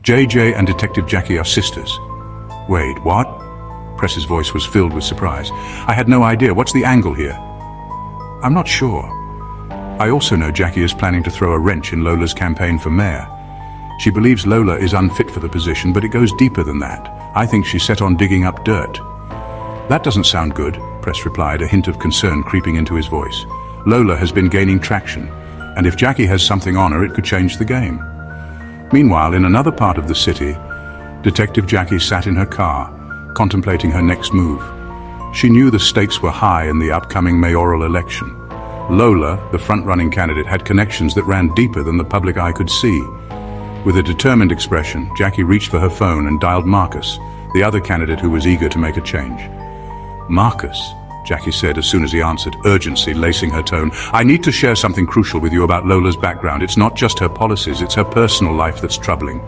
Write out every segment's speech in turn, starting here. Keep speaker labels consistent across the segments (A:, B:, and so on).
A: JJ and Detective Jackie are sisters. Wait, what? Press's voice was filled with surprise. I had no idea. What's the angle here? I'm not sure. I also know Jackie is planning to throw a wrench in Lola's campaign for mayor. She believes Lola is unfit for the position, but it goes deeper than that. I think she's set on digging up dirt. That doesn't sound good, Press replied, a hint of concern creeping into his voice. Lola has been gaining traction, and if Jackie has something on her, it could change the game. Meanwhile, in another part of the city, Detective Jackie sat in her car, contemplating her next move. She knew the stakes were high in the upcoming mayoral election. Lola, the front-running candidate, had connections that ran deeper than the public eye could see. With a determined expression, Jackie reached for her phone and dialed Marcus, the other candidate who was eager to make a change. Marcus, Jackie said as soon as he answered, urgency lacing her tone. I need to share something crucial with you about Lola's background. It's not just her policies, it's her personal life that's troubling.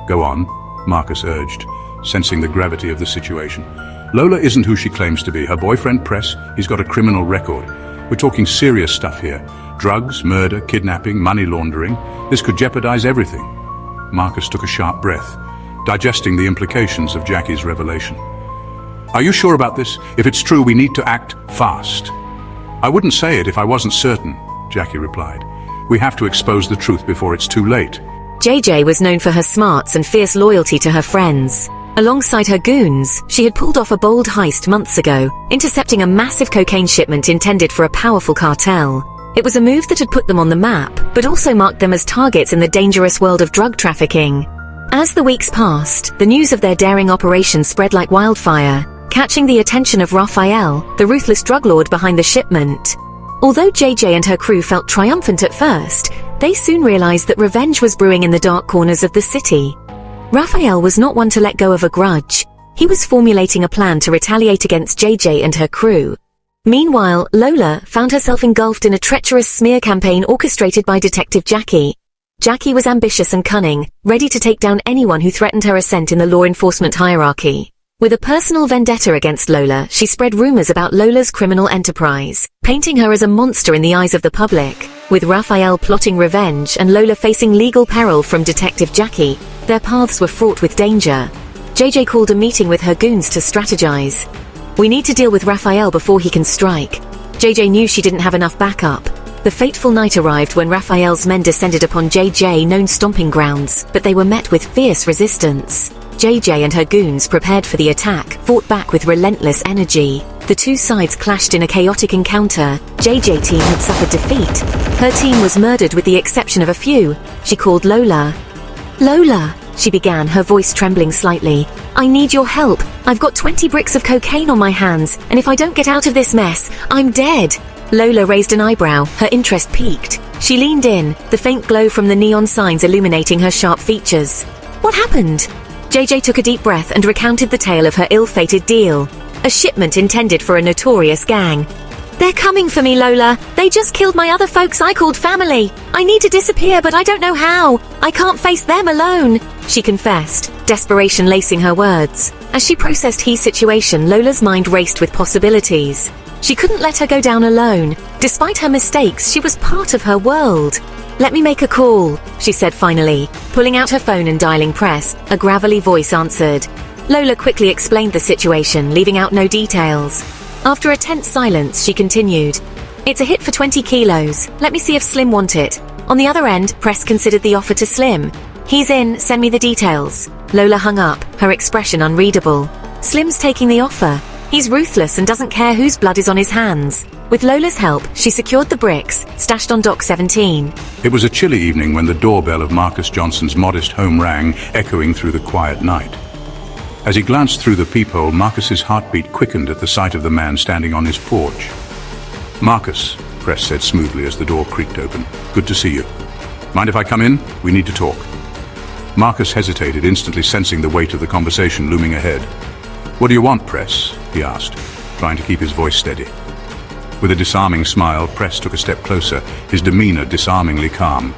A: Go on, Marcus urged, sensing the gravity of the situation. Lola isn't who she claims to be. Her boyfriend, Press, he's got a criminal record. We're talking serious stuff here. Drugs, murder, kidnapping, money laundering. This could jeopardize everything. Marcus took a sharp breath, digesting the implications of Jackie's revelation. Are you sure about this? If it's true, we need to act fast. I wouldn't say it if I wasn't certain, Jackie replied. We have to expose the truth before it's too late.
B: JJ was known for her smarts and fierce loyalty to her friends. Alongside her goons, she had pulled off a bold heist months ago, intercepting a massive cocaine shipment intended for a powerful cartel. It was a move that had put them on the map, but also marked them as targets in the dangerous world of drug trafficking. As the weeks passed, the news of their daring operation spread like wildfire, catching the attention of Raphael, the ruthless drug lord behind the shipment. Although JJ and her crew felt triumphant at first, they soon realized that revenge was brewing in the dark corners of the city. Raphael was not one to let go of a grudge. He was formulating a plan to retaliate against JJ and her crew. Meanwhile, Lola found herself engulfed in a treacherous smear campaign orchestrated by Detective Jackie. Jackie was ambitious and cunning, ready to take down anyone who threatened her ascent in the law enforcement hierarchy. With a personal vendetta against Lola, she spread rumors about Lola's criminal enterprise, painting her as a monster in the eyes of the public. With Raphael plotting revenge and Lola facing legal peril from Detective Jackie, their paths were fraught with danger. JJ called a meeting with her goons to strategize. We need to deal with Raphael before he can strike. JJ knew she didn't have enough backup. The fateful night arrived when Raphael's men descended upon JJ-known stomping grounds, but they were met with fierce resistance. JJ and her goons, prepared for the attack, fought back with relentless energy. The two sides clashed in a chaotic encounter. JJ team had suffered defeat. Her team was murdered with the exception of a few. She called Lola. Lola, she began, her voice trembling slightly. I need your help. I've got 20 bricks of cocaine on my hands, and if I don't get out of this mess, I'm dead. Lola raised an eyebrow, her interest piqued. She leaned in, the faint glow from the neon signs illuminating her sharp features. What happened? JJ took a deep breath and recounted the tale of her ill-fated deal. A shipment intended for a notorious gang. They're coming for me, Lola. They just killed my other folks I called family. I need to disappear, but I don't know how. I can't face them alone, she confessed, desperation lacing her words. As she processed his situation, Lola's mind raced with possibilities. She couldn't let her go down alone. Despite her mistakes, she was part of her world. Let me make a call, she said finally. Pulling out her phone and dialing Press, a gravelly voice answered. Lola quickly explained the situation, leaving out no details. After a tense silence, she continued. It's a hit for 20 kilos. Let me see if Slim want it. On the other end, Press considered the offer to Slim. He's in, send me the details. Lola hung up, her expression unreadable. Slim's taking the offer. He's ruthless and doesn't care whose blood is on his hands. With Lola's help, she secured the bricks, stashed on Dock 17.
A: It was a chilly evening when the doorbell of Marcus Johnson's modest home rang, echoing through the quiet night. As he glanced through the peephole, Marcus's heartbeat quickened at the sight of the man standing on his porch. Marcus, Press said smoothly as the door creaked open. Good to see you. Mind if I come in? We need to talk. Marcus hesitated, instantly sensing the weight of the conversation looming ahead. What do you want, Press? He asked, trying to keep his voice steady. With a disarming smile, Press took a step closer, his demeanor disarmingly calm.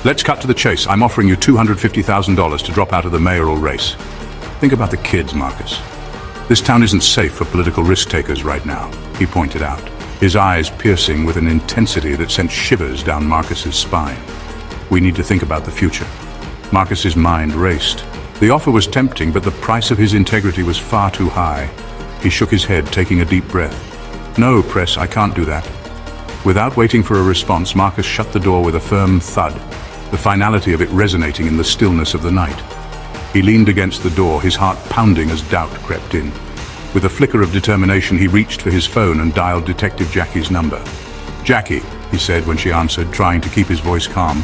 A: Let's cut to the chase. I'm offering you $250,000 to drop out of the mayoral race. Think about the kids, Marcus. This town isn't safe for political risk-takers right now, he pointed out, his eyes piercing with an intensity that sent shivers down Marcus's spine. We need to think about the future. Marcus's mind raced. The offer was tempting, but the price of his integrity was far too high. He shook his head, taking a deep breath. "No, Press, I can't do that." Without waiting for a response, Marcus shut the door with a firm thud, the finality of it resonating in the stillness of the night. He leaned against the door, his heart pounding as doubt crept in. With a flicker of determination, he reached for his phone and dialed Detective Jackie's number. "Jackie," he said when she answered, trying to keep his voice calm.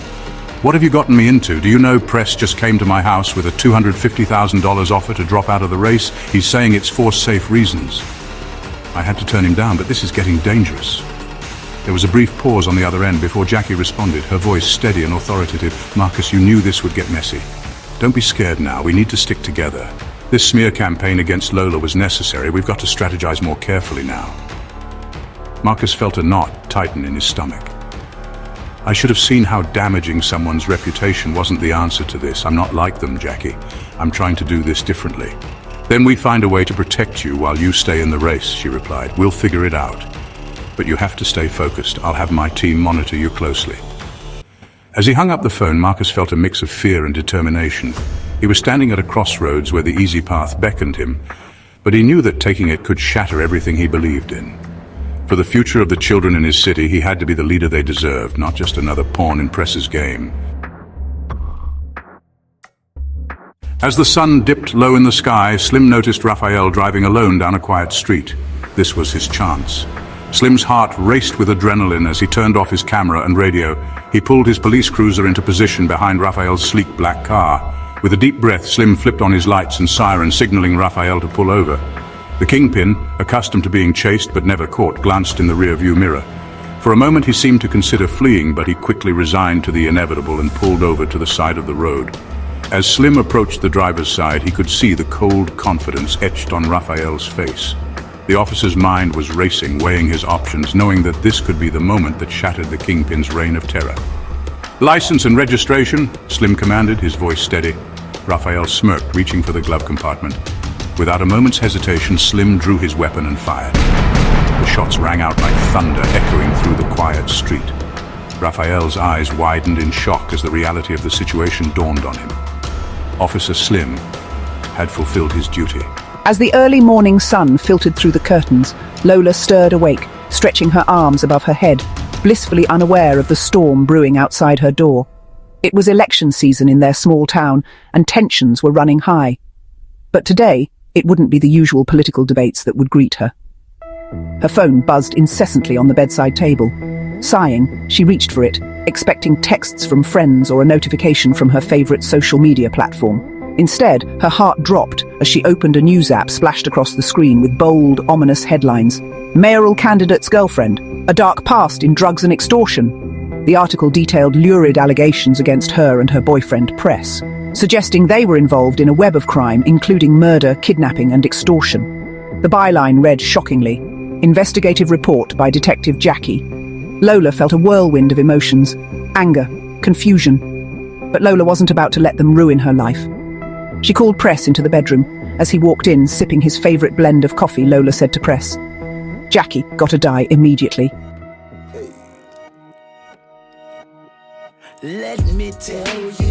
A: "What have you gotten me into? Do you know Press just came to my house with a $250,000 offer to drop out of the race? He's saying it's for safe reasons." I had to turn him down, but this is getting dangerous. There was a brief pause on the other end before Jackie responded, her voice steady and authoritative. "Marcus, you knew this would get messy. Don't be scared now. We need to stick together. This smear campaign against Lola was necessary. We've got to strategize more carefully now." Marcus felt a knot tighten in his stomach. "I should have seen how damaging someone's reputation wasn't the answer to this. I'm not like them, Jackie. I'm trying to do this differently." "Then we find a way to protect you while you stay in the race," she replied. "We'll figure it out. But you have to stay focused. I'll have my team monitor you closely." As he hung up the phone, Marcus felt a mix of fear and determination. He was standing at a crossroads where the easy path beckoned him, but he knew that taking it could shatter everything he believed in. For the future of the children in his city, he had to be the leader they deserved, not just another pawn in Press's game. As the sun dipped low in the sky, Slim noticed Raphael driving alone down a quiet street. This was his chance. Slim's heart raced with adrenaline as he turned off his camera and radio. He pulled his police cruiser into position behind Raphael's sleek black car. With a deep breath, Slim flipped on his lights and siren, signaling Raphael to pull over. The kingpin, accustomed to being chased but never caught, glanced in the rear-view mirror. For a moment he seemed to consider fleeing, but he quickly resigned to the inevitable and pulled over to the side of the road. As Slim approached the driver's side, he could see the cold confidence etched on Raphael's face. The officer's mind was racing, weighing his options, knowing that this could be the moment that shattered the kingpin's reign of terror. "License and registration," Slim commanded, his voice steady. Raphael smirked, reaching for the glove compartment. Without a moment's hesitation, Slim drew his weapon and fired. The shots rang out like thunder, echoing through the quiet street. Raphael's eyes widened in shock as the reality of the situation dawned on him. Officer Slim had fulfilled his duty.
C: As the early morning sun filtered through the curtains, Lola stirred awake, stretching her arms above her head, blissfully unaware of the storm brewing outside her door. It was election season in their small town, and tensions were running high. But today, it wouldn't be the usual political debates that would greet her. Her phone buzzed incessantly on the bedside table. Sighing, she reached for it, expecting texts from friends or a notification from her favorite social media platform. Instead, her heart dropped as she opened a news app splashed across the screen with bold, ominous headlines. "Mayoral candidate's girlfriend, a dark past in drugs and extortion." The article detailed lurid allegations against her and her boyfriend, Press, suggesting they were involved in a web of crime, including murder, kidnapping, and extortion. The byline read shockingly, "Investigative report by Detective Jackie." Lola felt a whirlwind of emotions, anger, confusion. But Lola wasn't about to let them ruin her life. She called Press into the bedroom. As he walked in, sipping his favorite blend of coffee, Lola said to Press, "Jackie gotta die immediately."
D: Let me tell you.